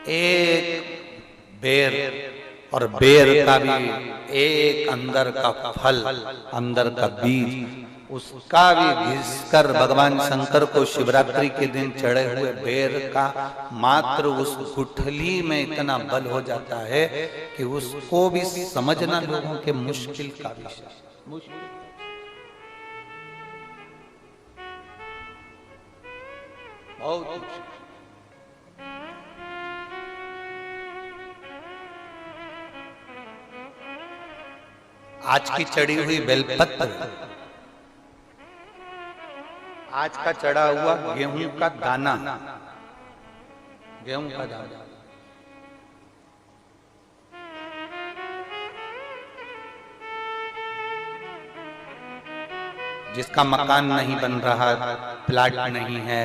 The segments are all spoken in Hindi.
एक बेर, और बेर का भी एक अंदर का फल, अंदर का बीज, उसका भी घिसकर भगवान शंकर को शिवरात्रि के दिन चढ़े हुए बेर का मात्र उस गुठली में इतना बल हो जाता है कि उसको भी समझना लोगों के मुश्किल का विषय, बहुत। आज की चढ़ी हुई बेलपत्र, आज का चढ़ा हुआ गेहूं का दाना, गेहूं का दाना, जिसका मकान नहीं बन रहा, प्लाट नहीं है,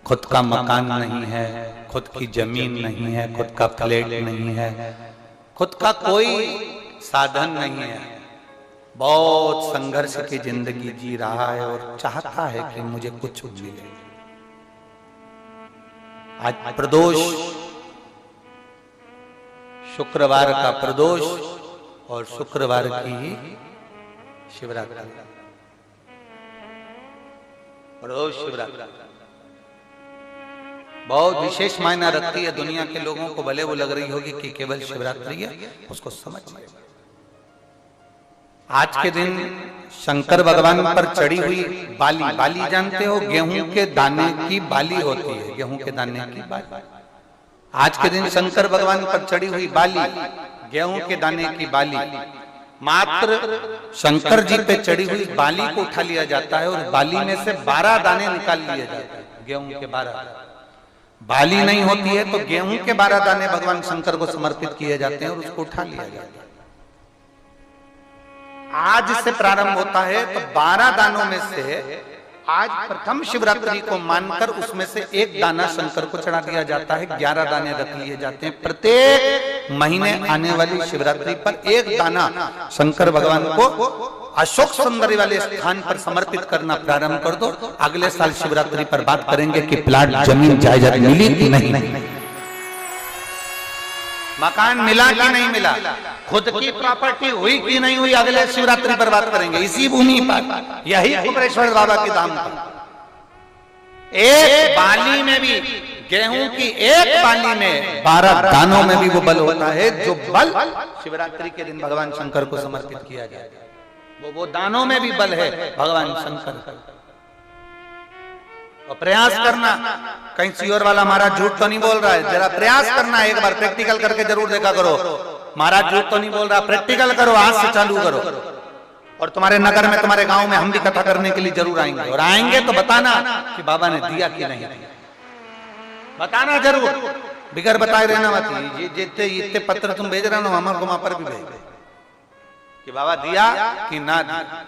खुद का मकान नहीं है, खुद की जमीन नहीं है, खुद का फ्लैट नहीं है, खुद का कोई साधन नहीं है, बहुत संघर्ष की जिंदगी जी रहा है और चाहता है कि मुझे कुछ मिले। आज प्रदोष, शुक्रवार का प्रदोष और शुक्रवार की ही शिवरात्रि, प्रदोष शिवरात्रि बहुत विशेष मायना रखती है। दुनिया के लोगों को भले वो लग रही होगी कि केवल शिवरात्रि है, उसको समझ में। आज के दिन शंकर भगवान पर चढ़ी हुई बाली, बाली जानते हो, गेहूं के दाने की बाली होती है, गेहूं के दाने की बाली। आज के दिन शंकर भगवान पर चढ़ी हुई बाली, गेहूं के दाने की बाली, मात्र शंकर जी पे चढ़ी हुई बाली को उठा लिया जाता है और बाली में से 12 दाने निकाल लिए जाते हैं, गेहूं के 12। बाली नहीं होती है तो गेहूं के 12 दाने भगवान शंकर को समर्पित किए जाते हैं और उसको उठा लिया जाता है। आज से प्रारंभ होता है तो 12 दानों में से आज प्रथम शिवरात्रि को मानकर उसमें से एक दाना शंकर को चढ़ा दिया जाता है, 11 दाने रख लिए जाते हैं। प्रत्येक महीने आने वाली शिवरात्रि पर एक दाना शंकर भगवान को अशोक सुंदरी वाले स्थान पर समर्पित करना प्रारंभ कर दो। अगले साल शिवरात्रि पर बात करेंगे कि प्लाट, जमीन, जायदाद मिली कि नहीं, मकान मिला कि नहीं मिला, खुद की प्रॉपर्टी हुई कि नहीं हुई, अगले शिवरात्रि पर बात करेंगे। इसी भूमि पर, यही कुबेरेश्वर बाबा के धाम पर, एक बाली में भी, गेहूं की एक बाली में 12 दानों में भी वो बल होता है जो बल शिवरात्रि के दिन भगवान शंकर को समर्पित किया जाए। वो दानों में भी बल है भगवान शंकर का। और प्रयास करना, कहीं सीओर वाला महाराज झूठ तो नहीं बोल रहा है, जरा प्रयास करना, एक बार प्रैक्टिकल करके जरूर देखा करो। महाराज झूठ तो नहीं बोल रहा, प्रैक्टिकल करो, आज से चालू करो। और तुम्हारे नगर में, तुम्हारे गांव में हम भी कथा करने के लिए जरूर आएंगे, और आएंगे तो बताना कि बाबा ने दिया कि नहीं, बताना जरूर, बिगर बताए रहना मत। जितने इतने पत्र तुम भेज रहे हो हमारे को वहां पर भी भेज कि बाबा दिया कि ना दिया।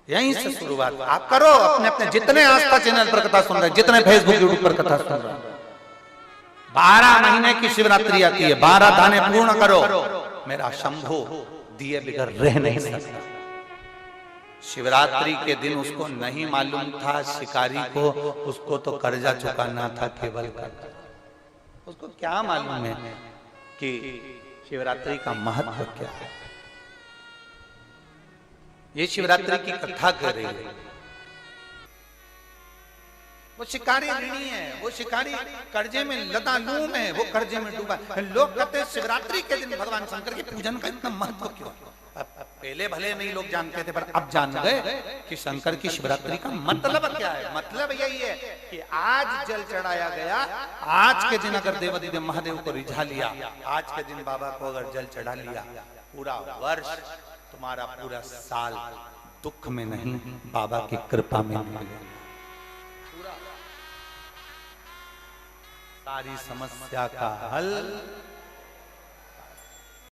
यहीं से शुरुआत आप करो। अपने अपने जितने आस्था चैनल पर कथा सुन रहे, जितने फेसबुक यूट्यूब पर कथा सुन रहे, 12 महीने की शिवरात्रि आती है, 12 दाने पूर्ण करो। मेरा शंभो दिए बिगर रह नहीं सकता। शिवरात्रि के दिन उसको नहीं मालूम था, शिकारी को, उसको तो कर्जा चुकाना था केवल का। उसको क्या मालूम है कि शिवरात्रि का महत्व क्या है। ये शिवरात्रि की कथा कर रही है। वो शिकारी ऋणी है, वो शिकारी कर्जे में लतालूम है, वो कर्जे में डूबा। लोग कहते हैं शिवरात्रि के दिन भगवान शंकर के पूजन का इतना महत्व क्यों। पहले भले नहीं लोग जानते थे, पर अब जान गए कि शंकर की शिवरात्रि का मतलब क्या है। मतलब यही है कि आज जल चढ़ाया गया, आज के दिन अगर देवादिदेव महादेव को रिझा लिया, आज के दिन बाबा को अगर जल चढ़ा लिया, पूरा वर्ष, तुम्हारा पूरा साल दुख में नहीं, बाबा की कृपा में निकलेगा। सारी समस्या का हल